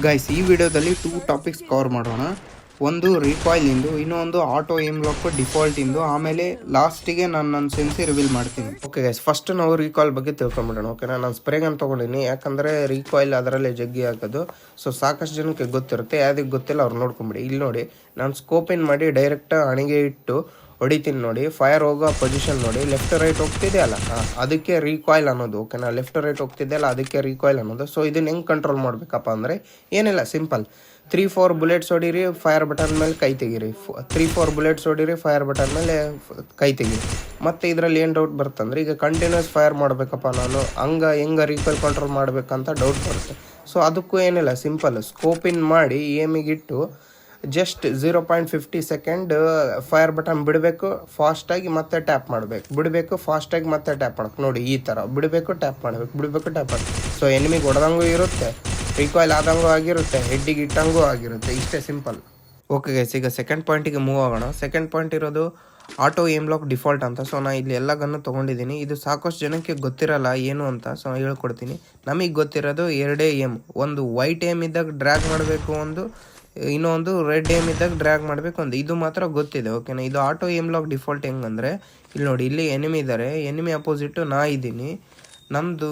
Guys, ಈ ವಿಡಿಯೋದಲ್ಲಿ 2 topics cover ಮಾಡೋಣ. ಒಂದು ರೀಕಾಯಿಲ್ ಇಂದು, ಇನ್ನೊಂದು ಆಟೋ ಏಮ್ ಲಾಕ್ ಡಿಫಾಲ್ಟ್ ಇಂದು, ಆಮೇಲೆ ಲಾಸ್ಟಿಗೆ ನಾನು ನನ್ನ ಸೆನ್ಸಿ ರಿವೀಲ್ ಮಾಡ್ತೀನಿ. ಓಕೆ ಗೈಸ್, ಫಸ್ಟ್ ನಾವು ರೀಕಾಯಿಲ್ ಬಗ್ಗೆ ತಿಳ್ಕೊಂಬಿಡೋಣ. ಓಕೆನಾ, ನಾನು ಸ್ಪ್ರೇಗನ್ ತೊಗೊಂಡಿನಿ, ಯಾಕಂದರೆ ರೀಕಾಯಿಲ್ ಅದರಲ್ಲೇ ಜಗ್ಗಿ ಹಾಕೋದು. ಸೊ ಸಾಕಷ್ಟು ಜನಕ್ಕೆ ಗೊತ್ತಿರುತ್ತೆ, ಯಾವುದಕ್ಕೆ ಗೊತ್ತಿಲ್ಲ ಅವ್ರು ನೋಡ್ಕೊಂಬಿಡಿ. ಇಲ್ಲಿ ನೋಡಿ, ನಾನು ಸ್ಕೋಪ್ ಇನ್ ಮಾಡಿ ಡೈರೆಕ್ಟ್ ಹಣಿಗೆ ಇಟ್ಟು ಹೊಡಿತೀನಿ ನೋಡಿ. ಫೈರ್ ಹೋಗೋ ಪೊಸಿಷನ್ ನೋಡಿ, ಲೆಫ್ಟ್ ರೈಟ್ ಹೋಗ್ತಿದೆ ಅಲ್ಲ, ಅದಕ್ಕೆ ರೀಕಾಯಿಲ್ ಅನ್ನೋದು. ಓಕೆನಾ, ಲೆಫ್ಟ್ ರೈಟ್ ಹೋಗ್ತಿದೆ ಅಲ್ಲ, ಅದಕ್ಕೆ ರೀಕಾಯಿಲ್ ಅನ್ನೋದು. ಸೊ ಇದನ್ನ ಹೆಂಗೆ ಕಂಟ್ರೋಲ್ ಮಾಡಬೇಕಪ್ಪ ಅಂದರೆ ಏನಿಲ್ಲ, ಸಿಂಪಲ್. 3-4 ಬುಲೆಟ್ಸ್ ಹೊಡೀರಿ, ಫೈರ್ ಬಟನ್ ಮೇಲೆ ಕೈ ತೆಗೀರಿ. 3-4 ಬುಲೆಟ್ಸ್ ಹೊಡೀರಿ, ಫೈರ್ ಬಟನ್ ಮೇಲೆ ಕೈ ತೆಗೀರಿ. ಮತ್ತು ಇದರಲ್ಲಿ ಏನು ಡೌಟ್ ಬರುತ್ತಂದ್ರೆ, ಈಗ ಕಂಟಿನ್ಯೂಸ್ ಫೈರ್ ಮಾಡಬೇಕಪ್ಪ ನಾನು, ಹೆಂಗೆ ರೀಕಾಯಿಲ್ ಕಂಟ್ರೋಲ್ ಮಾಡಬೇಕಂತ ಡೌಟ್ ಬರುತ್ತೆ. ಸೊ ಅದಕ್ಕೂ ಏನಿಲ್ಲ, ಸಿಂಪಲ್. ಸ್ಕೋಪ್ ಇನ್ ಮಾಡಿ ಏಮಿಗಿಟ್ಟು ಜಸ್ಟ್ 0.50 ಸೆಕೆಂಡ್ ಫೈರ್ ಬಟನ್ ಬಿಡಬೇಕು, ಫಾಸ್ಟಾಗಿ ಮತ್ತೆ ಟ್ಯಾಪ್ ಮಾಡಬೇಕು, ಬಿಡಬೇಕು, ಫಾಸ್ಟಾಗಿ ಮತ್ತೆ ಟ್ಯಾಪ್ ಮಾಡಬೇಕು. ನೋಡಿ ಈ ಥರ ಬಿಡಬೇಕು, ಟ್ಯಾಪ್ ಮಾಡಬೇಕು, ಬಿಡಬೇಕು, ಟ್ಯಾಪ್ ಮಾಡಬೇಕು. ಸೊ ಎನಿಮಿಗೆ ಹೊಡೆದಂಗೂ ಇರುತ್ತೆ, ರಿಕಾಯಿಲ್ ಆದಂಗೂ ಆಗಿರುತ್ತೆ, ಹೆಡ್ಡಿಗೆ ಇಟ್ಟಂಗೂ ಆಗಿರುತ್ತೆ. ಇಷ್ಟೇ ಸಿಂಪಲ್. ಓಕೆ ಗೈಸ್, ಈಗ ಸೆಕೆಂಡ್ ಪಾಯಿಂಟಿಗೆ ಮೂವ್ ಆಗೋಣ. ಸೆಕೆಂಡ್ ಪಾಯಿಂಟ್ ಇರೋದು ಆಟೋ ಏಮ್ ಲಾಕ್ ಡಿಫಾಲ್ಟ್ ಅಂತ. ಸೊ ನಾನು ಇಲ್ಲಿ ಎಲ್ಲ ಗನ್ನು ತೊಗೊಂಡಿದ್ದೀನಿ. ಇದು ಸಾಕಷ್ಟು ಜನಕ್ಕೆ ಗೊತ್ತಿರಲ್ಲ ಏನು ಅಂತ, ಸೊ ಹೇಳ್ಕೊಡ್ತೀನಿ. ನಮಗೆ ಗೊತ್ತಿರೋದು ಎರಡೇ ಏಮ್. ಒಂದು ವೈಟ್ ಏಮ್ ಇದ್ದಾಗ ಡ್ರ್ಯಾಗ್ ಮಾಡಬೇಕು, ಇನ್ನೊಂದು ರೆಡ್ ಏಮ್ ಇದ್ದಾಗ ಡ್ರ್ಯಾಗ್ ಮಾಡಬೇಕು ಒಂದು. ಇದು ಮಾತ್ರ ಗೊತ್ತಿದೆ. ಓಕೆನಾ, ಇದು ಆಟೋ ಏಮ್ ಲಾಕ್ ಡಿಫಾಲ್ಟ್ ಹೆಂಗಂದರೆ, ಇಲ್ಲಿ ನೋಡಿ, ಇಲ್ಲಿ ಎನಿಮಿ ಇದ್ದಾರೆ, ಎನಿಮಿ ಅಪೋಸಿಟ್ಟು ನಾ ಇದ್ದೀನಿ. ನಮ್ಮದು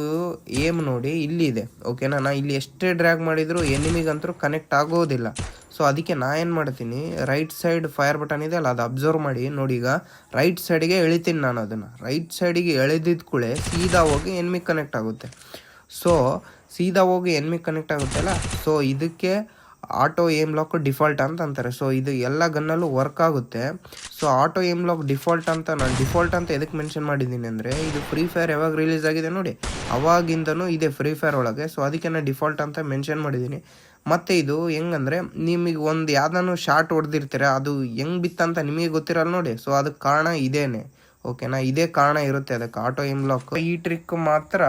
ಏಮ್ ನೋಡಿ ಇಲ್ಲಿದೆ. ಓಕೆನಾ, ನಾ ಇಲ್ಲಿ ಎಷ್ಟೇ ಡ್ರ್ಯಾಗ್ ಮಾಡಿದರೂ ಎನಿಮಿಗಂತೂ ಕನೆಕ್ಟ್ ಆಗೋದಿಲ್ಲ. ಸೊ ಅದಕ್ಕೆ ನಾ ಏನು ಮಾಡ್ತೀನಿ, ರೈಟ್ ಸೈಡ್ ಫೈರ್ ಬಟನ್ ಇದೆ ಅಲ್ಲ, ಅದು ಅಬ್ಸರ್ವ್ ಮಾಡಿ ನೋಡಿ. ಈಗ ರೈಟ್ ಸೈಡಿಗೆ ಎಳಿತೀನಿ ನಾನು ಅದನ್ನು. ರೈಟ್ ಸೈಡಿಗೆ ಎಳೆದಿದ್ದ ಕೂಡಲೇ ಸೀದಾ ಹೋಗಿ ಎನಿಮಿಗೆ ಕನೆಕ್ಟ್ ಆಗುತ್ತೆ. ಸೊ ಸೀದಾ ಹೋಗಿ ಎನಿಮಿಗೆ ಕನೆಕ್ಟ್ ಆಗುತ್ತಲ್ಲ, ಸೊ ಇದಕ್ಕೆ ಆಟೋ ಏಮ್ ಲಾಕ್ ಡಿಫಾಲ್ಟ್ ಅಂತ ಅಂತಾರೆ. ಸೊ ಇದು ಎಲ್ಲ ಗನ್ನಲ್ಲೂ ವರ್ಕ್ ಆಗುತ್ತೆ. So auto aim lock default ಅಂತ ನಾನು ಡಿಫಾಲ್ಟ್ ಅಂತ ಎದಕ್ಕೆ ಮೆನ್ಷನ್ ಮಾಡಿದ್ದೀನಿ ಅಂದರೆ, ಇದು ಫ್ರೀ ಫೈರ್ ಯಾವಾಗ ರಿಲೀಸ್ ಆಗಿದೆ ನೋಡಿ, ಅವಾಗಿಂದನೂ ಇದೆ ಫ್ರೀ ಫೈರ್ ಒಳಗೆ. ಸೊ ಅದಕ್ಕೆ ನಾನು ಡಿಫಾಲ್ಟ್ ಅಂತ ಮೆನ್ಷನ್ ಮಾಡಿದ್ದೀನಿ. ಮತ್ತು ಇದು ಹೆಂಗಂದರೆ, ನಿಮಗೆ ಒಂದು ಯಾವುದನ್ನು ಶಾರ್ಟ್ ಹೊಡೆದಿರ್ತೀರ, ಅದು ಹೆಂಗೆ ಬಿತ್ತಂತ ನಿಮಗೆ ಗೊತ್ತಿರಲ್ಲ ನೋಡಿ. ಸೊ ಅದಕ್ಕೆ ಕಾರಣ ಇದೇನೆ. ಓಕೆನಾ, ಇದೇ ಕಾರಣ ಇರುತ್ತೆ ಅದಕ್ಕೆ ಆಟೋ ಏಮ್ ಲಾಕ್. ಈ ಟ್ರಿಕ್ ಮಾತ್ರ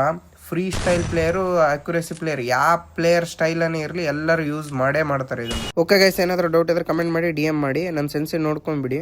free style player, accuracy player, ಯಾವ ಪ್ಲೇಯರ್ ಸ್ಟೈಲನೇ ಇರಲಿ ಎಲ್ಲರೂ ಯೂಸ್ ಮಾಡೇ ಮಾಡ್ತಾರೆ ಇದನ್ನು. ಓಕೆ ಗೈಸ್, ಏನಾದರೂ ಡೌಟ್ ಇದ್ರೆ ಕಮೆಂಟ್ ಮಾಡಿ, DM ಮಾಡಿ, ನನ್ನ ಸೆನ್ಸಿ ನೋಡ್ಕೊಂಡ್ಬಿಡಿ.